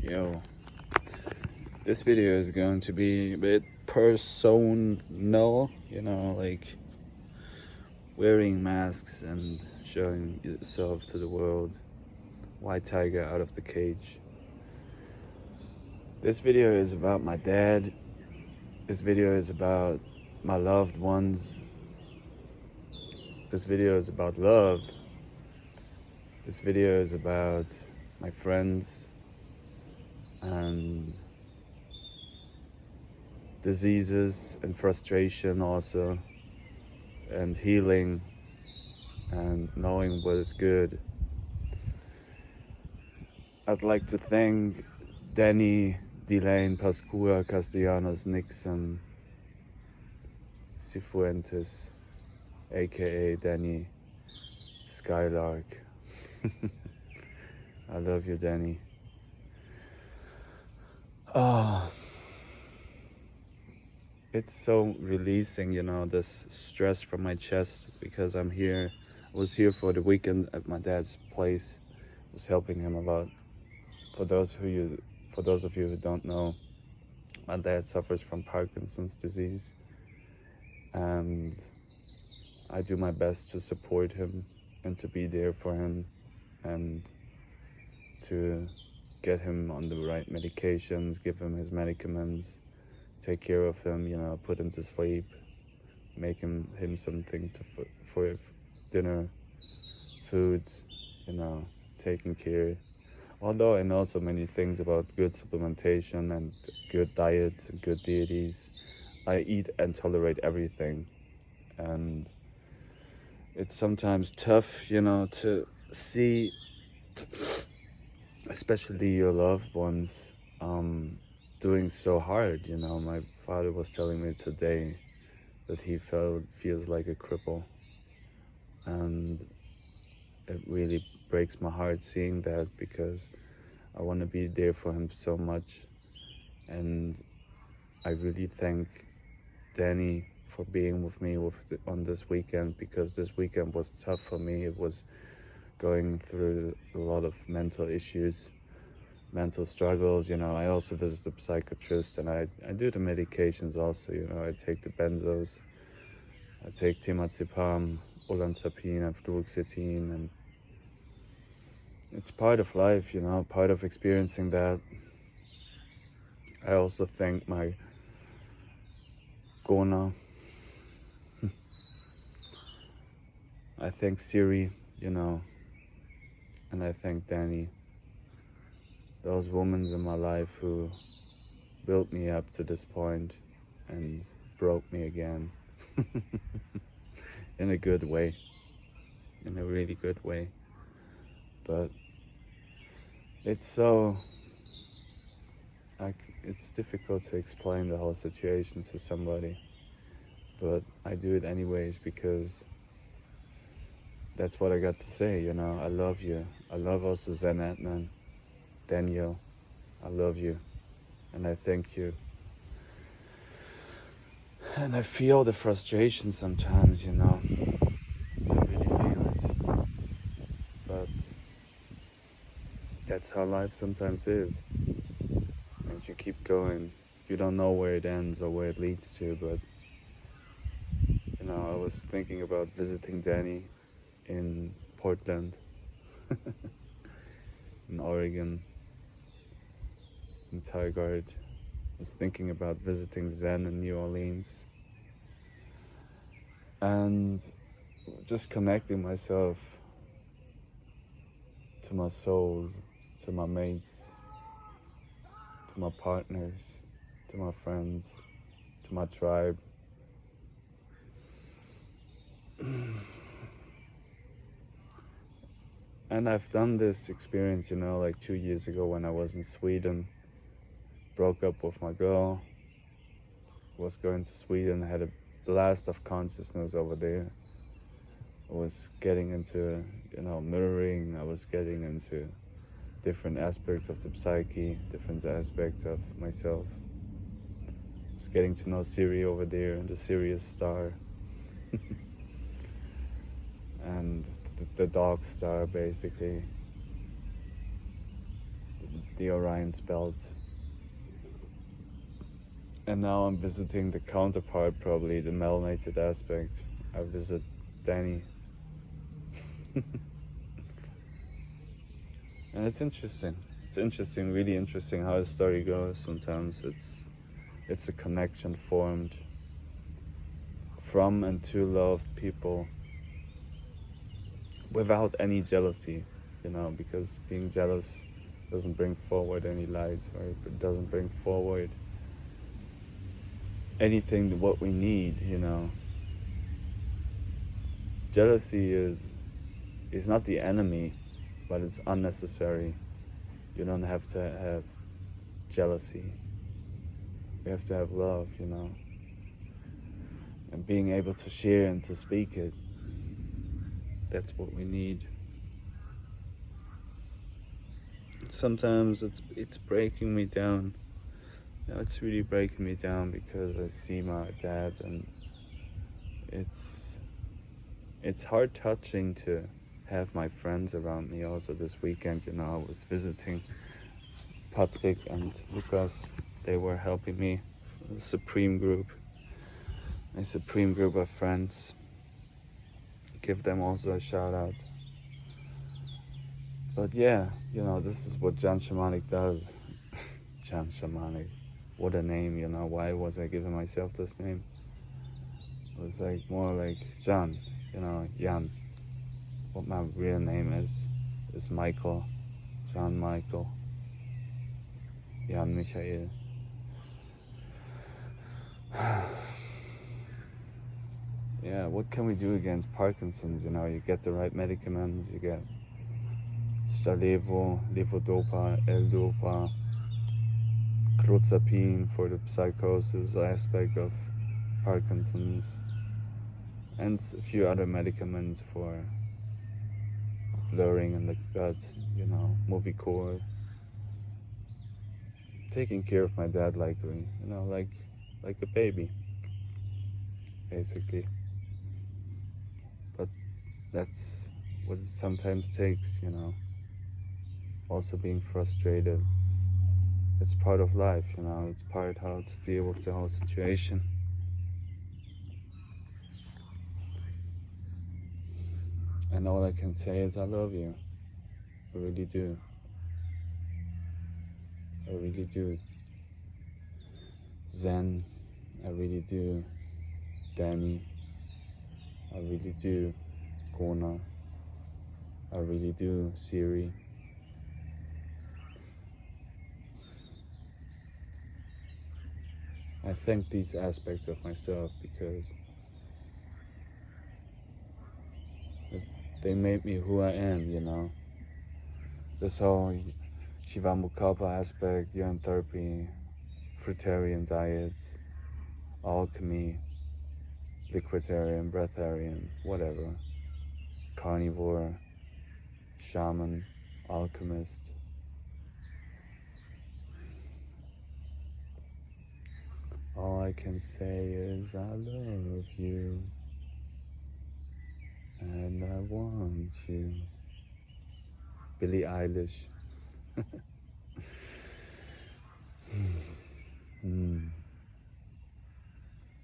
Yo, this video is going to be a bit personal, like wearing masks and showing yourself to the world. White tiger out of the cage. This video is about my dad. This video is about my loved ones. This video is about love. This video is about my friends and diseases and frustration also, and healing and knowing what is good. I'd like to thank Dani, Delane, Pascua, Castellanos, Nixon, Cifuentes, aka Dani, Skylark. I love you, Dani. It's so releasing, this stress from my chest, because I was here for the weekend at my dad's place. I was helping him a lot. For those of you who don't know, my dad suffers from Parkinson's disease, and I do my best to support him and to be there for him and to get him on the right medications, give him his medicaments, take care of him, put him to sleep, make him something for dinner, foods, taking care. Although I know so many things about good supplementation and good diets and good deities, I eat and tolerate everything. And it's sometimes tough, to see, especially your loved ones, doing so hard. My father was telling me today that he feels like a cripple, and it really breaks my heart seeing that, because I want to be there for him so much. And I really thank Dani for being with me on this weekend, because this weekend was tough for me. It was going through a lot of mental issues, mental struggles. I also visit the psychiatrist, and I do the medications also. I take the benzos, I take temazepam, olanzapine, and fluoxetine, and it's part of life, part of experiencing that. I also thank my Gona. I thank Siri, and I thank Dani. Those women in my life who built me up to this point and broke me again. In a good way, in a really good way. But it's difficult to explain the whole situation to somebody, but I do it anyways, because that's what I got to say. I love you. I love also Zen Atman, Daniel. I love you, and I thank you. And I feel the frustration sometimes, I really feel it. But that's how life sometimes is. As you keep going, you don't know where it ends or where it leads to, but I was thinking about visiting Dani in Portland, in Oregon, in Tigard. I was thinking about visiting Zen in New Orleans, and just connecting myself to my souls, to my mates, to my partners, to my friends, to my tribe. And I've done this experience, like 2 years ago when I was in Sweden, broke up with my girl, was going to Sweden, had a blast of consciousness over there. I was getting into, mirroring. I was getting into different aspects of the psyche, different aspects of myself. I was getting to know Siri over there, the Sirius star. And the dog star, basically. the Orion's belt. And now I'm visiting the counterpart, probably the melanated aspect. I visit Dani. And it's interesting. It's interesting, really interesting how the story goes. Sometimes it's a connection formed from and to loved people without any jealousy, because being jealous doesn't bring forward any light, or it doesn't bring forward anything what we need. Jealousy is not the enemy, but it's unnecessary. You don't have to have jealousy. You have to have love, and being able to share and to speak it. That's what we need. Sometimes it's breaking me down. It's really breaking me down because I see my dad, and it's heart touching to have my friends around me. Also this weekend, I was visiting Patrick and Lucas. They were helping me, a supreme group of friends. Give them also a shout out. But yeah, this is what Jan Shamanic does. Jan Shamanic, what a name, why was I giving myself this name? It was more like Jan, Jan. What my real name is Michael, Jan Michael, Jan Michael. Yeah, what can we do against Parkinson's? You get the right medicaments, you get Stalevo, Levodopa, L-Dopa, Clozapine for the psychosis aspect of Parkinson's, and a few other medicaments for blurring in the guts, Movicor. Taking care of my dad like a baby, basically. But that's what it sometimes takes, Also being frustrated. It's part of life, It's part how to deal with the whole situation. And all I can say is I love you. I really do. I really do. Zen, I really do. Dani, I really do. Gona, I really do. Siri. I thank these aspects of myself because they made me who I am, This whole Shivamukalpa aspect, urine therapy, fruitarian diet, alchemy, liquidarian, breatharian, whatever, carnivore, shaman, alchemist. All I can say is I love you and I want you. Billie Eilish.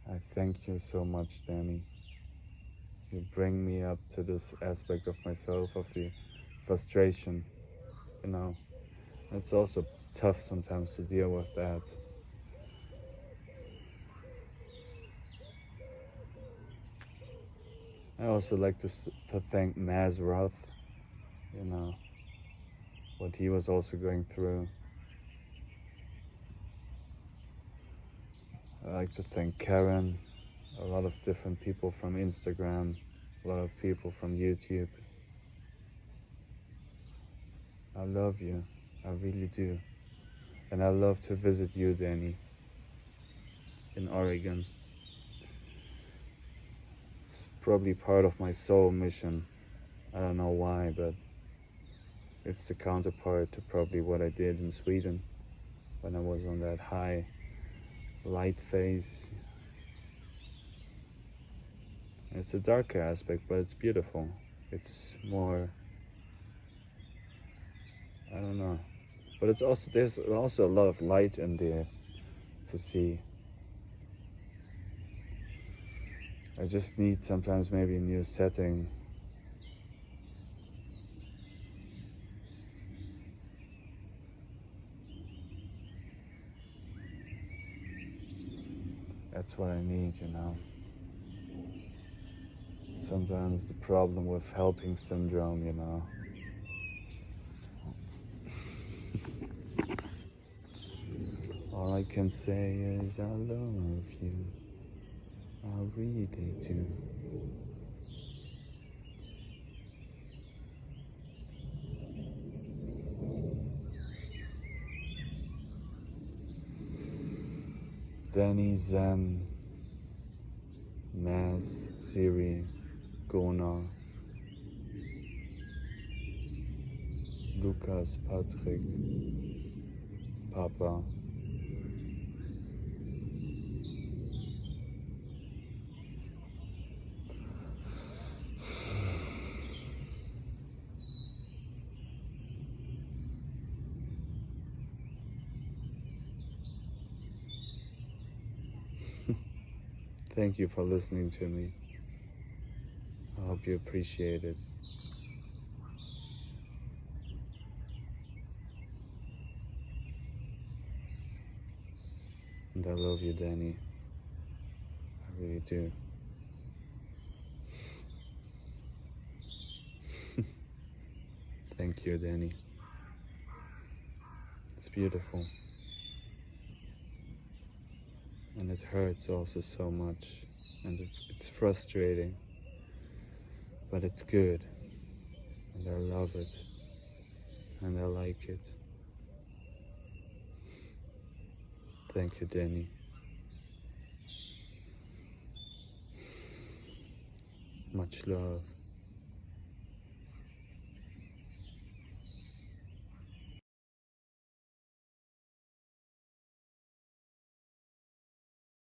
I thank you so much, Dani. You bring me up to this aspect of myself, of the frustration, It's also tough sometimes to deal with that. I also like to thank Maz Roth, what he was also going through. I like to thank Karen, a lot of different people from Instagram, a lot of people from YouTube. I love you, I really do. And I love to visit you, Dani, in Oregon. It's probably part of my soul mission. I don't know why, but it's the counterpart to probably what I did in Sweden when I was on that high light phase. It's a darker aspect, but it's beautiful. It's more, I don't know, But there's also a lot of light in there to see. I just need sometimes maybe a new setting. That's what I need, you know. Sometimes the problem with helping syndrome, you know. All I can say is I love you. I really do. Dani, Zen, Mass, Siri, Gona, Lucas, Patrick, Papa. Thank you for listening to me. I hope you appreciate it. And I love you, Dani. I really do. Thank you, Dani. It's beautiful. And it hurts also so much. And it's frustrating. But it's good. And I love it. And I like it. Thank you, Dani. Much love.